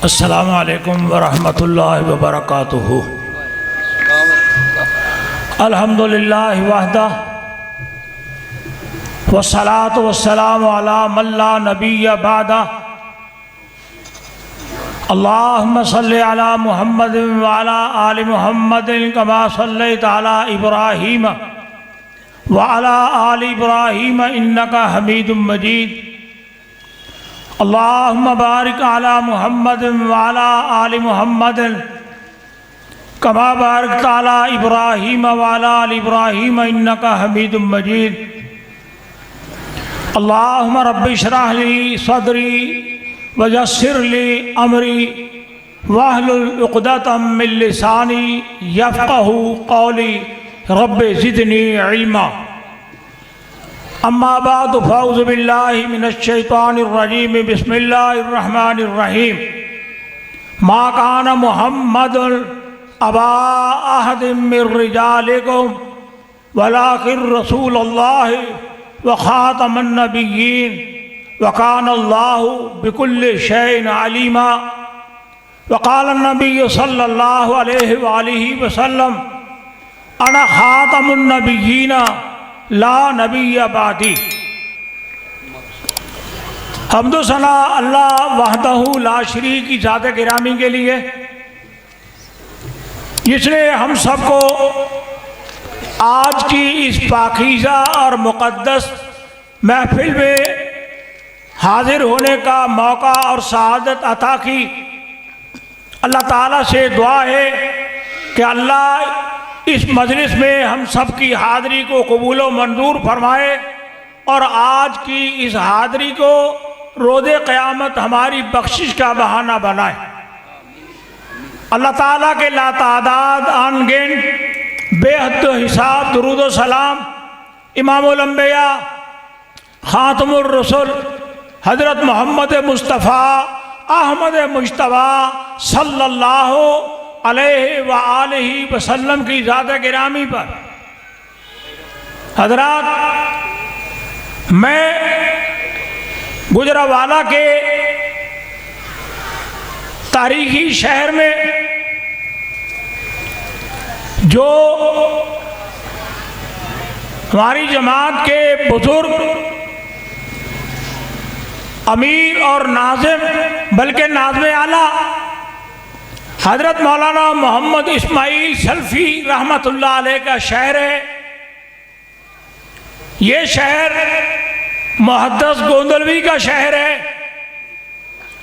अस्सलामु अलैकुम वरहमतुल्लाहि वबरकातुहू। अल्हम्दुलिल्लाहि वहदा वस्सलातु वस्सलामु अला मन ला नबिय्य बअदा। अल्लाहुम्मा सल्लि अला मुहम्मदिन व अला आलि मुहम्मदिन कमा सल्लैता अला इब्राहीम व अला आलि इब्राहीम इन्नका हमीदुम मजीद। अल्लाहुम्मा बारिक अला मुहम्मदिन व अला आलि मुहम्मदिन कमा बारकता अला इब्राहीम व अला आलि इब्राहीम इन्नका हमीदुम मजीद। अल्लाहुम्मा रब्बि इश्रह ली सदरी व यस्सिर ली अमरी वहलुल उक़दतम मिन लिसानी यफ़क़हू क़ौली रब्बि ज़िदनी इल्मा। अम्मा बाद फ़अऊज़ु बिल्लाहि मिनश शैतानिर रजीम बिस्मिल्लाहिर रहमानिर रहीम। मा कान मुहम्मदुन अबा अहदिम मिर रिजालिकुम वलाकिन रसूलुल्लाहि व खातमन नबिय्यीन व कानल्लाहु बिकुल्लि शैइन अलीमा। व क़ाल नबी सल्लल्लाहु अलैहि व आलिहि वसल्लम अना खातमुन नबिय्यीन ला नबिय्य बादी। हम्दो सना अल्लाह वहदहू ला शरीक की ज़ात गिरामी के लिए, जिसने हम सबको आज की इस पाकीज़ा और मुक़द्दस महफिल में हाजिर होने का मौका और सआदत अता की। अल्लाह ताला से दुआ है कि अल्लाह इस मजलिस में हम सब की हाज़री को कबूल व मंजूर फरमाए और आज की इस हाज़री को रोज़े क़यामत हमारी बख्शिश का बहाना बनाए। अल्लाह ताला के लातादाद अनगिन बेहद हिसाब दुरूद व सलाम इमामुल अंबिया खातमुर रसूल हज़रत मोहम्मद मुस्तफ़ा अहमद मुज्तबा सल्लल्लाहु अलैहि व आलिहि वसल्लम की ज़ात गिरामी पर। हज़रात, मैं गुजरावाला के तारीखी शहर में जो हमारी जमात के बुजुर्ग अमीर और नाज़िम बल्कि नाज़िम आला हज़रत मौलाना मोहम्मद इस्माइल सल्फ़ी रहमतुल्लाह अलैह का शहर है। ये शहर मुहद्दिस गोंदलवी का शहर है।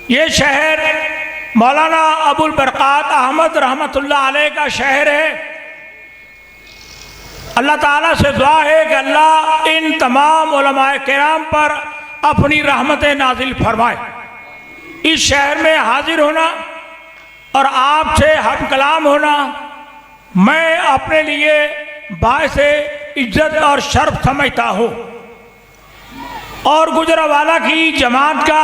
ये शहर मौलाना अबुल बरक़ात अहमद रहमतुल्लाह अलैह का शहर है। अल्लाह ताला से दुआ है कि अल्लाह इन तमाम उलमाए किराम पर अपनी रहमतें नाजिल फरमाए। इस शहर में हाजिर होना और आपसे हम कलाम होना मैं अपने लिए बाइसे इज्जत और शर्फ समझता हूँ। और गुजरावाला की जमात का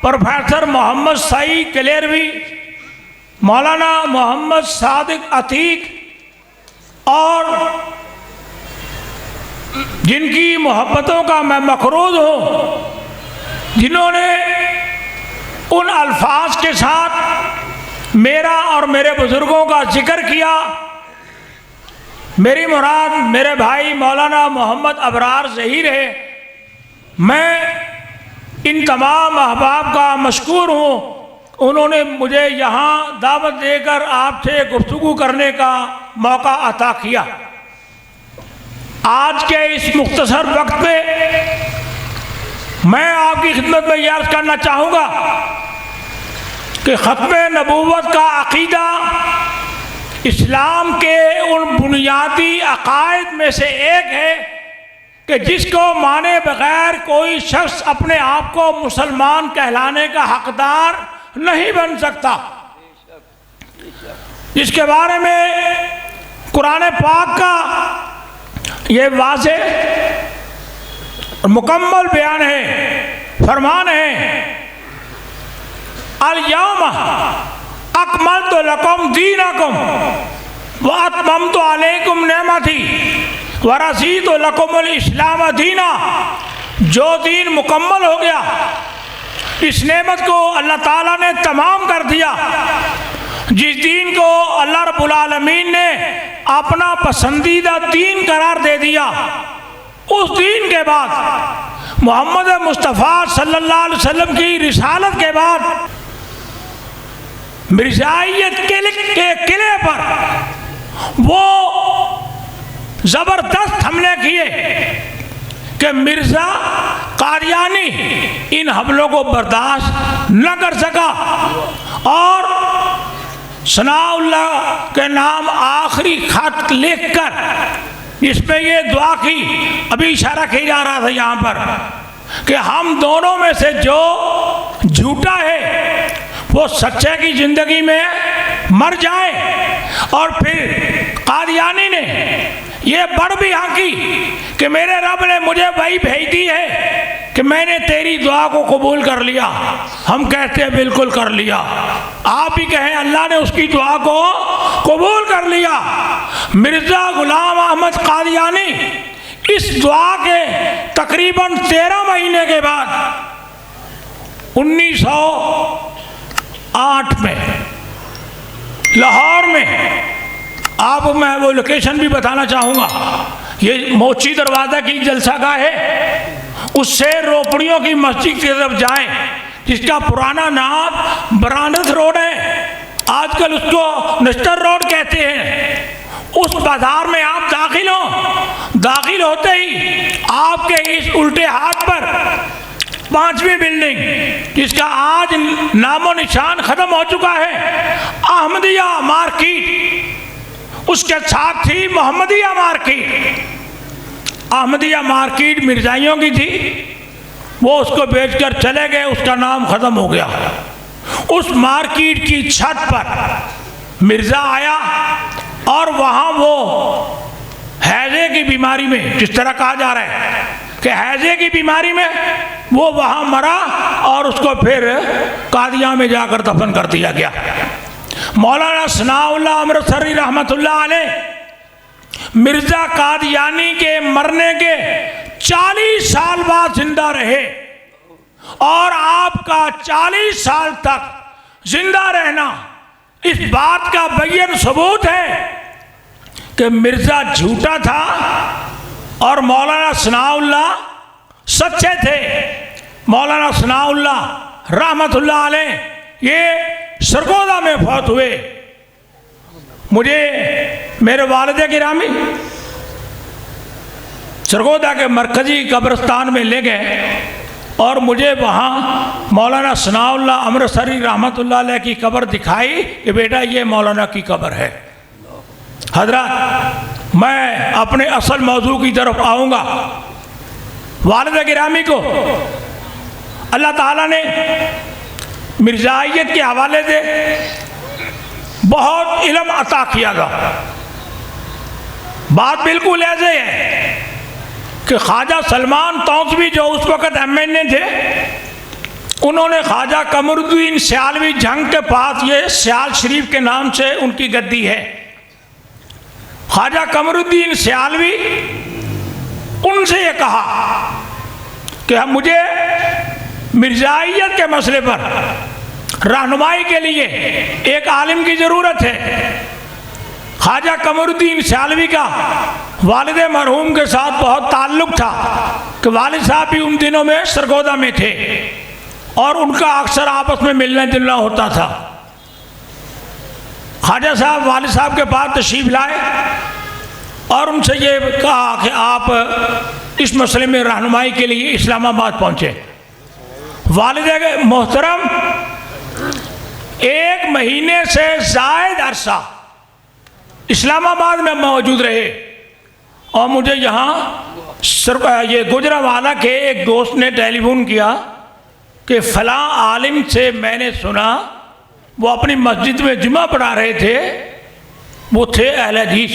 प्रोफेसर मोहम्मद सईद कलेरवी, मौलाना मोहम्मद सादिक अतीक और जिनकी मोहब्बतों का मैं मकरूज हूँ, जिन्होंने उन अल्फाज के साथ मेरा और मेरे बुज़ुर्गों का जिक्र किया। मेरी मुराद मेरे भाई मौलाना मोहम्मद अबरार ज़हीर है। मैं इन तमाम अहबाब का मशकूर हूँ, उन्होंने मुझे यहाँ दावत देकर आपसे गुफ्तगू करने का मौका अता किया। आज के इस मुख्तसर वक्त में मैं आपकी खिदमत में ये अर्ज़ करना चाहूँगा कि ख़त्म नबूवत का अक़ीदा इस्लाम के उन बुनियादी अक़ायद में से एक है कि जिसको माने बग़ैर कोई शख्स अपने आप को मुसलमान कहलाने का हक़दार नहीं बन सकता, जिसके बारे में कुरान पाक का ये वाज़ेह और मुकम्मल बयान है, फरमान है, अल यौमा अकमलतु लकुम दीनकुम व अतममतु अलैकुम नेमती व रज़ीतु लकुमुल इस्लाम दीना। जो दीन मुकम्मल हो गया, इस नेमत को अल्लाह ताला ने तमाम कर दिया। दिया। जिस दीन को अल्लाह रब्बुल आलमीन ने अपना पसंदीदा दीन करार दे दिया, उस दीन के बाद मोहम्मद मुस्तफ़ा सल्लल्लाहु अलैहि वसल्लम की रिसालत के बाद मिर्जाइयत के किले पर वो ज़बरदस्त हमले किए कि मिर्ज़ा कादियानी इन हमलों को बर्दाश्त न कर सका और सनाउल्लाह के नाम आखिरी खत लिखकर इसमें ये दुआ की, अभी इशारा किया जा रहा था यहाँ पर कि हम दोनों में से जो झूठा है वो सच्चे की जिंदगी में मर जाए। और फिर कादियानी ने ये बढ़ भी हाँकी कि मेरे रब ने मुझे वही भेज दी है कि मैंने तेरी दुआ को कबूल कर लिया। हम कहते हैं बिल्कुल कर लिया। आप ही कहें अल्लाह ने उसकी दुआ को कबूल कर लिया। मिर्ज़ा गुलाम अहमद कादियानी इस दुआ के तकरीबन 13 महीने के बाद 1908 में लाहौर में, आप मैं वो लोकेशन भी बताना चाहूँगा, ये मोची दरवाज़ा की जलसागाह है, उससे रोपड़ियों की मस्जिद की तरफ जाएं, जिसका पुराना नाम बरानत रोड है, आजकल उसको नस्टर रोड कहते हैं। उस बाजार में आप दाखिल हो, दाखिल होते ही आपके इस उल्टे हाथ पर 5वीं बिल्डिंग, जिसका आज नामो निशान खत्म हो चुका है, अहमदिया मार्केट, उसके साथ थी मोहम्मदिया मार्केट। अहमदिया मार्केट मिर्जाइयों की थी, वो उसको बेचकर चले गए, उसका नाम खत्म हो गया। उस मार्केट की छत पर मिर्जा आया और वहाँ वो हैजे की बीमारी में, जिस तरह कहा जा रहा है कि हैजे की बीमारी में, वो वहाँ मरा और उसको फिर कादिया में जाकर दफन कर दिया गया। मौलाना सनाउल्लाह अमृतसरी रहमतुल्लाह अलैह मिर्जा कादियानी के मरने के 40 साल बाद जिंदा रहे और आपका 40 साल तक जिंदा रहना इस बात का बैन सबूत है कि मिर्जा झूठा था और मौलाना सनाउल्लाह सच्चे थे। मौलाना सनाउल्लाह रहमतुल्लाह अलैह ये सरगोदा में फौत हुए। मुझे मेरे वालिद गिरामी सरगोदा के मरकजी कब्रिस्तान में ले गए और मुझे वहाँ मौलाना सनाउल्लाह अमृतसरी रहमतुल्लाह अलैह की कब्र दिखाई कि बेटा ये मौलाना की कब्र है। हजरत मैं अपने असल मौजू की तरफ आऊँगा। वालिद गिरामी को अल्लाह ताला ने मिर्जाइयत के हवाले से बहुत इल्म अता किया था। बात बिल्कुल ऐसे है कि ख्वाजा सलमान तौसवी जो उस वक़्त MNA थे, उन्होंने ख्वाजा कमरुद्दीन सियालवी जंग के पास, ये सियाल शरीफ के नाम से उनकी गद्दी है, ख्वाजा कमरुद्दीन सियालवी उनसे ये कहा कि मुझे मिर्जाइयत के मसले पर रहनुमाई के लिए एक आलिम की ज़रूरत है। ख्वाजा कमरुद्दीन सियालवी का वालिद मरहूम के साथ बहुत ताल्लुक़ था कि वालिद साहब भी उन दिनों में सरगोदा में थे और उनका अक्सर आपस में मिलना जुलना होता था। ख्वाजा साहब वालिद साहब के पास तशरीफ़ लाए और उनसे ये कहा कि आप इस मसले में रहनुमाई के लिए इस्लामाबाद पहुँचे। वालिद मोहतरम 1 महीने से ज़ायद अरसा इस्लामाबाद में मौजूद रहे और मुझे यहाँ ये गुजरांवाला के एक दोस्त ने टेलीफोन किया कि फ़लाँ आलिम से मैंने सुना, वो अपनी मस्जिद में जुमा पढ़ा रहे थे, वो थे अहले हदीस,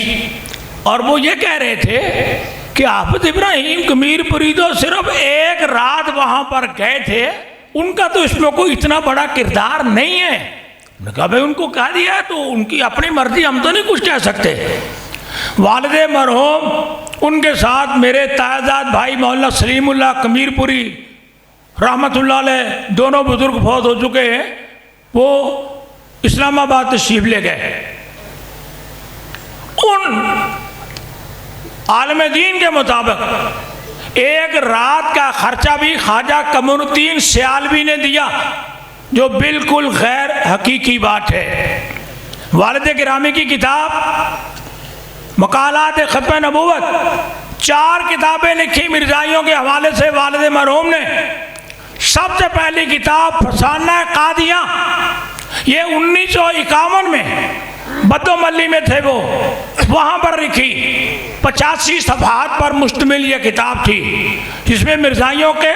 और वो ये कह रहे थे कि हाफिज इब्राहिम कमीरपुरी तो सिर्फ एक रात वहाँ पर गए थे, उनका तो इसमें कोई इतना बड़ा किरदार नहीं है। मैंने कहा भाई उनको कह दिया है तो उनकी अपनी मर्जी, हम तो नहीं कुछ कह सकते। वालिद मरहूम उनके साथ मेरे तायाजाद भाई मौलाना सलीमुल्लाह कमीरपुरी रहमतुल्लाह अलैह, दोनों बुजुर्ग फौत हो चुके हैं, वो इस्लामाबाद तशरीफ ले गए। उन आलम दीन के मुताबिक एक रात का खर्चा भी ख्वाजा कमरुद्दीन सियालवी ने दिया, जो बिल्कुल गैर हकीकी बात है। वालिद गिरामी की किताब मकालात खत्म नबूवत 4 किताबें लिखी मिर्जाइयों के हवाले से वालिद मरहूम ने। सबसे पहली किताब फसाना कादियाँ, ये 1951 में बद्दोमल्ली में थे वो, वहाँ पर लिखी 85 सफ़हात पर मुश्तमिल ये किताब थी, जिसमें मिर्जाइयों के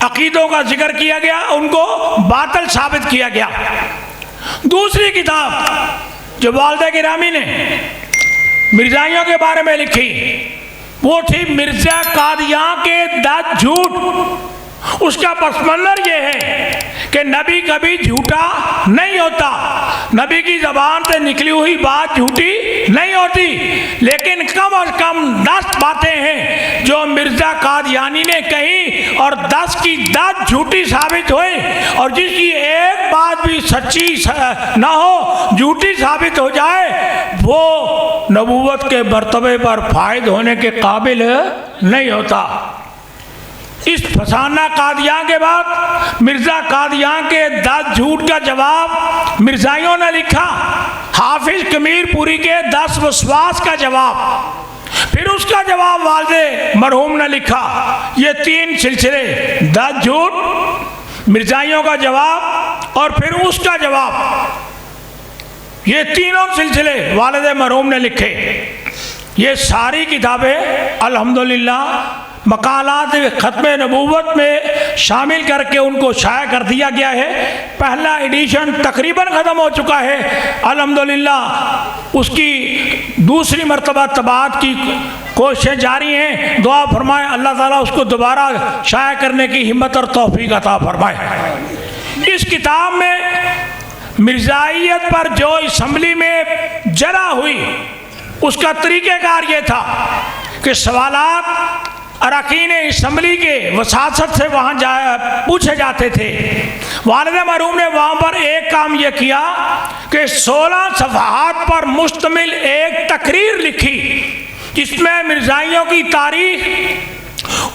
अकीदों का जिक्र किया गया, उनको बातिल साबित किया गया। दूसरी किताब जो वालिद गिरामी ने मिर्जाइयों के बारे में लिखी वो थी मिर्जा कादियाँ के 10 झूठ। उसका पसमंजर ये है कि नबी कभी झूठा नहीं होता, नबी की ज़बान से निकली हुई बात झूठी नहीं होती, लेकिन कम और कम 10 बातें हैं जो मिर्ज़ा कादियानी ने कही और 10 की 10 झूठी साबित हुई, और जिसकी एक बात भी सच्ची ना हो, झूठी साबित हो जाए, वो नबूवत के मर्तबे पर फायद होने के काबिल नहीं होता। इस फसाना कादियाँ के बाद मिर्ज़ा कादियाँ के 10 झूठ का जवाब मिर्ज़ाइयों ने लिखा। हाफिज कमीरपुरी के 10 वसवास का जवाब, फिर उसका जवाब वालिद मरहूम ने लिखा। ये 3 सिलसिले, 10 झूठ, मिर्ज़ाइयों का जवाब और फिर उसका जवाब, ये तीनों सिलसिले वालिद मरहूम ने लिखे। ये सारी किताबें अल्हम्दुलिल्लाह मकालात ख़त्म नबूवत में शामिल करके उनको शाया कर दिया गया है। पहला एडिशन तकरीबन ख़त्म हो चुका है, अल्हम्दुलिल्लाह उसकी दूसरी मरतबा तबात की कोशिशें जारी हैं। दुआ फरमाए अल्लाह ताला उसको दोबारा शाया करने की हिम्मत और तौफीक अता फरमाए। इस किताब में मिर्ज़ाइयत पर जो असम्बली में जरा हुई उसका तरीक़ेकार ये था कि सवालात अरकान असम्बली के वसासत से वहाँ पूछे जाते थे। वालिद मरहूम ने वहाँ पर एक काम यह किया कि 16 सफ़हात पर मुश्तमिल एक तकरीर लिखी, जिसमें मिर्ज़ाइयों की तारीख,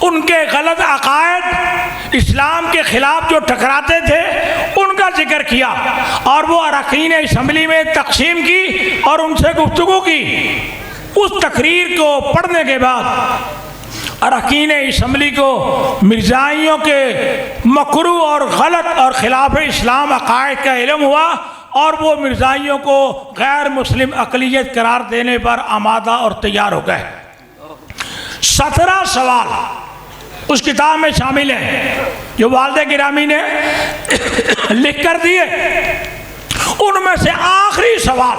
उनके गलत अकायद, इस्लाम के ख़िलाफ़ जो टकराते थे उनका जिक्र किया, और वो अरकान असम्बली में तकसीम की और उनसे गुफ्तगू की। उस तकरीर को पढ़ने के बाद अरकान असम्बली को मिर्ज़ाइयों के मकरू और गलत और ख़िलाफ़ इस्लाम अकायद का इल्म हुआ, और वो मिर्ज़ाइयों को गैर मुस्लिम अक़लियत करार देने पर आमादा और तैयार हो गए। 17 सवाल उस किताब में शामिल हैं जो वालिद गिरामी ने लिख कर दिए। उनमें से आखिरी सवाल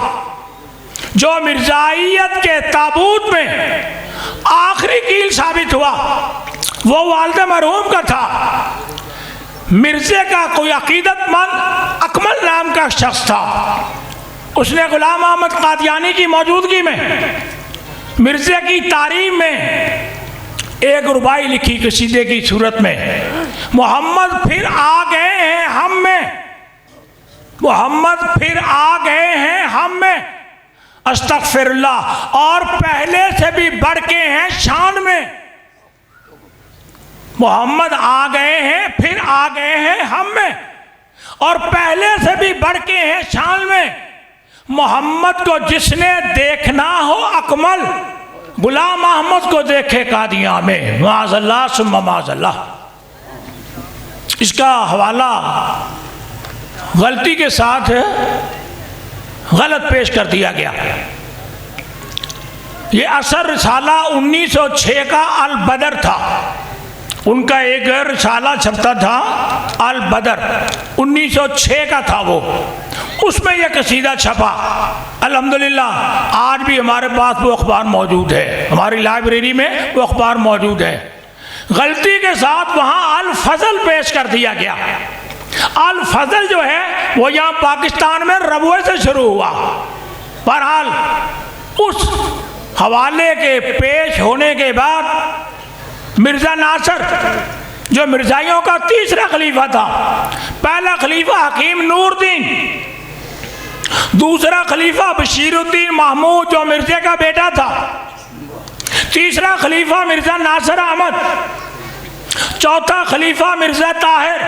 जो मिर्ज़ाइयत के ताबूत में आखिरी कील साबित हुआ वो वालिद मरहूम का था। मिर्ज़े का कोई अकीदतमंद अकमल नाम का शख्स था, उसने गुलाम अहमद कादियानी की मौजूदगी में मिर्ज़े की तारीफ में एक रुबाई लिखी कसीदे की सूरत में। मोहम्मद फिर आ गए हैं हम में, मोहम्मद फिर आ गए हैं हम में, अस्तगफिरुल्लाह, और पहले से भी बढ़ के हैं शान में। मोहम्मद आ गए हैं, फिर आ गए हैं हम में, और पहले से भी बढ़ के हैं शान में। मोहम्मद को जिसने देखना हो अकमल, गुलाम अहमद को देखे कादियां में, माज़अल्लाह सुम्मा माज़अल्लाह। इसका हवाला गलती के साथ गलत पेश कर दिया गया। ये असर रिसाला 1906 का अल बदर था, उनका एक रिसाला छपता था अल बदर, 1906 का था वो, उसमें यह कसीदा छपा। अल्हम्दुलिल्लाह आज भी हमारे पास वो अखबार मौजूद है, हमारी लाइब्रेरी में वो अखबार मौजूद है। गलती के साथ वहाँ अल फजल पेश कर दिया गया। अल फजल जो है वो यहाँ पाकिस्तान में रबुए से शुरू हुआ। बहरहाल उस हवाले के पेश होने के बाद मिर्ज़ा नासिर जो मिर्ज़ाइयों का तीसरा खलीफा था, पहला खलीफा हकीम नूरुद्दीन, दूसरा खलीफा बशीरुद्दीन महमूद जो मिर्जे का बेटा था, तीसरा खलीफा मिर्जा नासिर अहमद, चौथा खलीफा मिर्जा ताहिर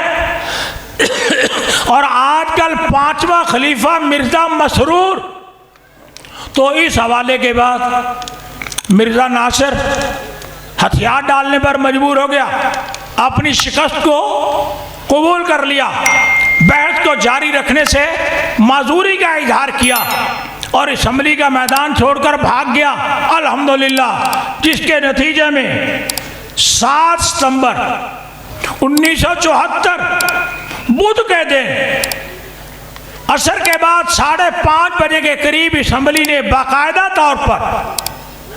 और आजकल पांचवा खलीफा मिर्जा मसरूर। तो इस हवाले के बाद मिर्जा नासिर हथियार डालने पर मजबूर हो गया, अपनी शिकस्त को कबूल कर लिया, बहस को जारी रखने से माजूरी का इजहार किया और असम्बली का मैदान छोड़कर भाग गया अल्हम्दुलिल्लाह, जिसके नतीजे में 7 सितंबर 1974 बुध के दिन असर के बाद 5:30 बजे के करीब असम्बली ने बाकायदा तौर पर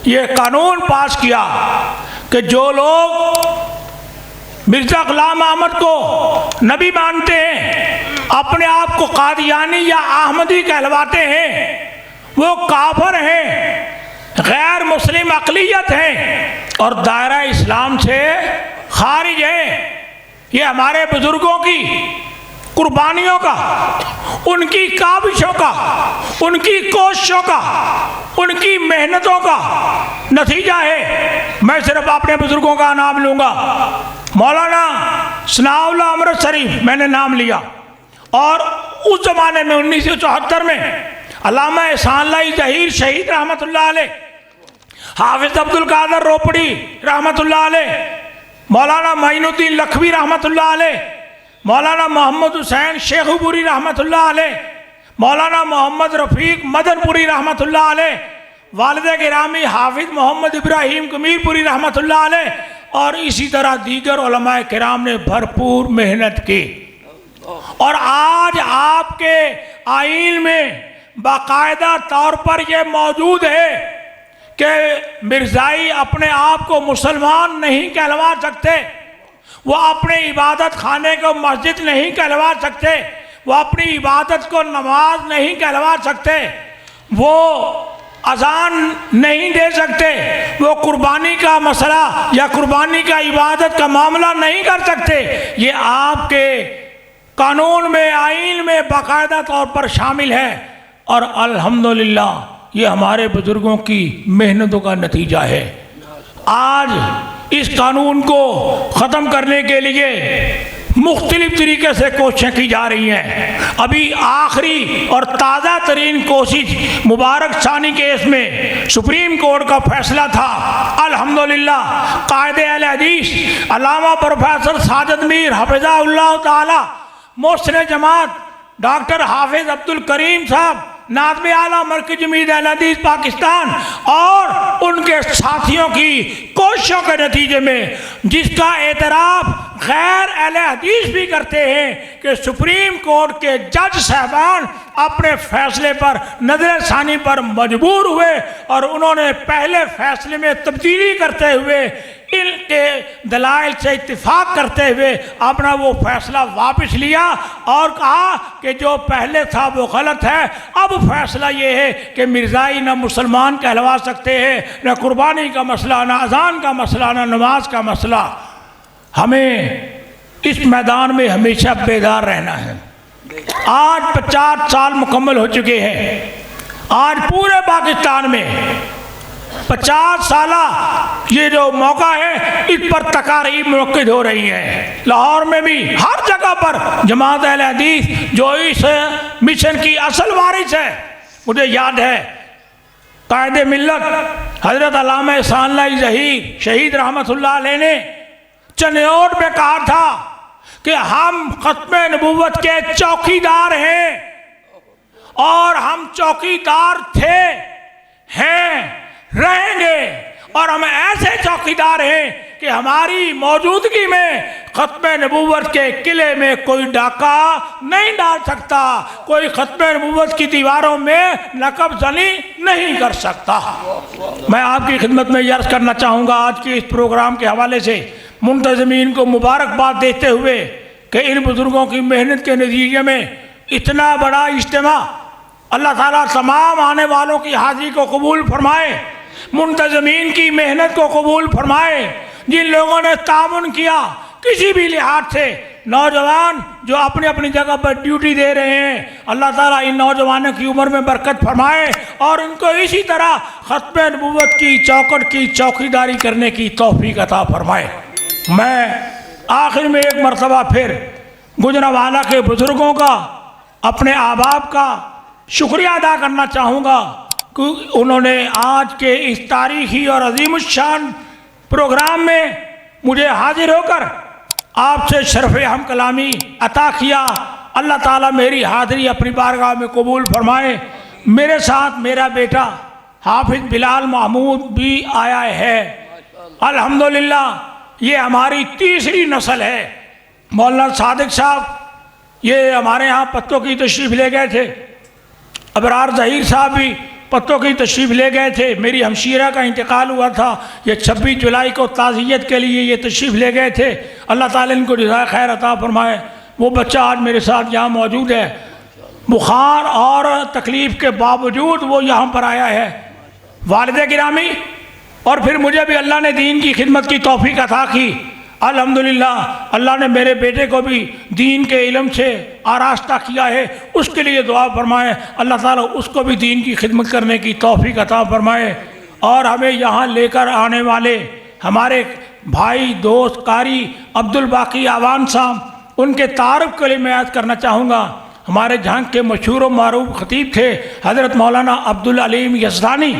यह कानून पास किया कि जो लोग मिर्जा गुलाम अहमद को नबी मानते हैं, अपने आप को कादियानी या अहमदी कहलवाते हैं, वो काफिर हैं, गैर मुस्लिम अक़लियत हैं और दायरा इस्लाम से खारिज हैं। ये हमारे बुजुर्गों की कुर्बानियों का, उनकी काविशों का, उनकी कोशिशों का, उनकी मेहनतों का नतीजा है। मैं सिर्फ अपने बुजुर्गों का नाम लूँगा। मौलाना सनाउल्लाह अमृतसरी मैंने नाम लिया, और उस ज़माने में 1974 में अल्लामा एहसानुल्लाह ज़हीर शहीद रहमतुल्लाह अलैह, हाफिज अब्दुल कादर रोपड़ी रहमतुल्लाह अलैह, मौलाना माइनुद्दीन लखवी रहमतुल्लाह अलैह, मौलाना मोहम्मद हुसैन शेखुपुरी रहमतुल्लाह अलैह, मौलाना मोहम्मद रफ़ीक मदनपुरी रहमतुल्लाह अलैह, वालिद गिरामी हाफिज मोहम्मद इब्राहिम कमीरपुरी रहमतुल्लाह अलैह, और इसी तरह दीगर उलमाए किराम ने भरपूर मेहनत की। और आज आपके आईन में बाकायदा तौर पर यह मौजूद है कि मिर्ज़ाई अपने आप को मुसलमान नहीं कहलवा सकते, वो अपने इबादत खाने को मस्जिद नहीं कहलवा सकते, वो अपनी इबादत को नमाज नहीं कहलवा सकते, वो अजान नहीं दे सकते, वो कुर्बानी का मसला या कुर्बानी का इबादत का मामला नहीं कर सकते। ये आपके कानून में, आईन में बाकायदा तौर पर शामिल है और अल्हम्दुलिल्लाह ये हमारे बुजुर्गों की मेहनतों का नतीजा है। आज इस कानून को ख़त्म करने के लिए मुख्तलिफ तरीके से कोशिशें की जा रही हैं। अभी आखिरी और ताज़ा तरीन कोशिश मुबारक सानी केस में सुप्रीम कोर्ट का फैसला था। अल्हम्दुलिल्लाह कायदे अहले हदीस अल्लामा प्रोफेसर साजिद मीर हफ़िज़हुल्लाह ताला, मोहसिन जमात डॉक्टर हाफिज अब्दुल करीम साहब, नाज़िम आला मरकज़ जमीयत अहले हदीस पाकिस्तान और उनके साथियों की कोशिशों के नतीजे में, जिसका एतराफ़ गैर अहले हदीस भी करते हैं कि सुप्रीम कोर्ट के जज साहबान अपने फैसले पर नज़रसानी पर मजबूर हुए और उन्होंने पहले फैसले में तब्दीली करते हुए, इनके दलाइल से इत्तिफाक करते हुए अपना वो फैसला वापस लिया और कहा कि जो पहले था वो गलत है। अब फैसला ये है कि मिर्ज़ाई न मुसलमान कहलवा सकते हैं, न कुर्बानी का मसला, न अजान का मसला, न नमाज का मसला। हमें इस मैदान में हमेशा बेदार रहना है। आज 50 साल मुकम्मल हो चुके हैं। आज पूरे पाकिस्तान में 50 साला ये जो मौका है, इस पर तकारीब मुनक्किद हो रही है। लाहौर में भी हर जगह पर जमात अहले हदीस जो इस मिशन की असल वारिस है, मुझे याद है कायदे मिल्लत हजरत अल्लामा एहसानुल्लाह ज़हीर शहीद रहमतुल्लाह अलैह ने चन्योट में कहा था कि हम खत्मे नबूवत के चौकीदार हैं और हम चौकीदार थे, हैं, रहेंगे, और हम ऐसे चौकीदार हैं कि हमारी मौजूदगी में खत्मे नबूवत के किले में कोई डाका नहीं डाल सकता, कोई खत्मे नबूवत की दीवारों में नकब जनी नहीं कर सकता। मैं आपकी खिदमत में अर्ज़ करना चाहूँगा आज के इस प्रोग्राम के हवाले से मुंतज़मीन को मुबारकबाद देते हुए कि इन बुज़ुर्गों की मेहनत के नतीजे में इतना बड़ा इज्तिमा, अल्लाह ताला तमाम आने वालों की हाज़िरी को कबूल फरमाए, मुंतज़मीन की मेहनत को कबूल फरमाए। जिन लोगों ने तामुन किया किसी भी लिहाज से, नौजवान जो अपनी अपनी जगह पर ड्यूटी दे रहे हैं, अल्लाह ताला इन नौजवानों की उम्र में बरकत फरमाए और इनको इसी तरह खत्म नबूवत की चौखट की चौकीदारी करने की तौफीक अता फरमाए। मैं आखिर में एक मरतबा फिर गुजरांवाला के बुज़ुर्गों का, अपने आबाब का शुक्रिया अदा करना चाहूँगा कि उन्होंने आज के इस तारीखी और अजीमुश्शान प्रोग्राम में मुझे हाजिर होकर आपसे शरफ़ हम कलामी अता किया। अल्लाह ताला मेरी हाज़िरी अपनी बारगाह में कबूल फरमाए। मेरे साथ मेरा बेटा हाफिज़ बिलाल महमूद भी आया है। अल्हम्दुलिल्लाह ये हमारी तीसरी नस्ल है। मौलाना सादिक साहब ये हमारे यहाँ पत्तों की तशरीफ़ ले गए थे, अबरार ज़हीर साहब भी पत्तों की तशरीफ़ ले गए थे। मेरी हमशीरा का इंतकाल हुआ था, ये 26 जुलाई को ताज़ियत के लिए ये तशरीफ़ ले गए थे। अल्लाह ताला इनको जज़ाए खैर अता फरमाए। वो बच्चा आज मेरे साथ यहाँ मौजूद है। बुखार और तकलीफ़ के बावजूद वो यहाँ पर आया है। वालिद गिरामी, और फिर मुझे भी अल्लाह ने दीन की खिदमत की तौफीक अता की। अल्हम्दुलिल्लाह अल्लाह ने मेरे बेटे को भी दीन के इल्म से आरास्ता किया है, उसके लिए दुआ फरमाए। अल्लाह ताला उसको भी दीन की खिदमत करने की तौफीक अता फरमाए। और हमें यहाँ लेकर आने वाले हमारे भाई दोस्त कारी अब्दुल बाकी आवान साहब, उनके तारुफ के लिए मैं याद करना चाहूँगा। हमारे जहाँ के मशहूर मारूफ ख़तीब थे हज़रत मौलाना अब्दुल अलीम यज़दानी,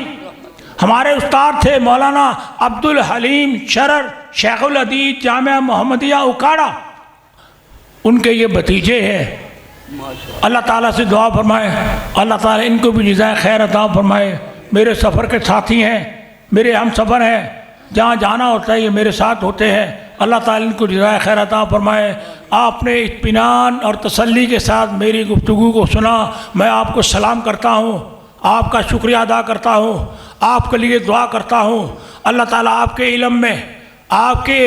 हमारे उस्ताद थे मौलाना अब्दुल हलीम शरर शेखुल हदीस जामिया मोहम्मदिया उकाड़ा, उनके ये भतीजे हैं। अल्लाह ताला से दुआ फरमाए, अल्लाह ताला इनको भी जज़ाए खैर अता फरमाए। मेरे सफ़र के साथी हैं, मेरे हम सफ़र हैं, जहाँ जाना होता है ये मेरे साथ होते हैं। अल्लाह ताला इनको जज़ाए खैर अता फरमाए। आपने इत्मीनान और तसल्ली के साथ मेरी गुफ्तगू को सुना, मैं आपको सलाम करता हूँ, आपका शुक्रिया अदा करता हूँ, आपके लिए दुआ करता हूँ। अल्लाह ताला आपके इल्म में, आपके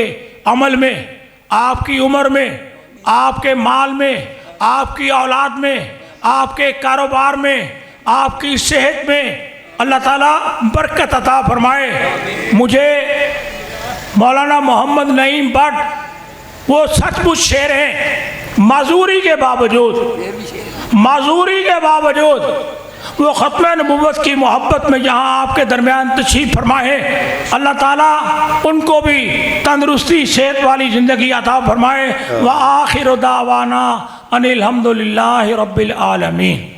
अमल में, आपकी उम्र में, आपके माल में, आपकी औलाद में, आपके कारोबार में, आपकी सेहत में अल्लाह ताला बरकत अता फरमाए। मुझे मौलाना मोहम्मद नईम भट्ट वो सचमुच शेर हैं। माजूरी के बावजूद वो ख़त्म नबूवत की मोहब्बत में जहाँ आपके दरमियान तशरीफ़ फरमाए, अल्लाह ताला उनको भी तंदरुस्ती सेहत वाली ज़िंदगी अता फरमाए। व आखिर दावाना अनिल हम्दुलिल्लाहि रब्बिल आलमीन।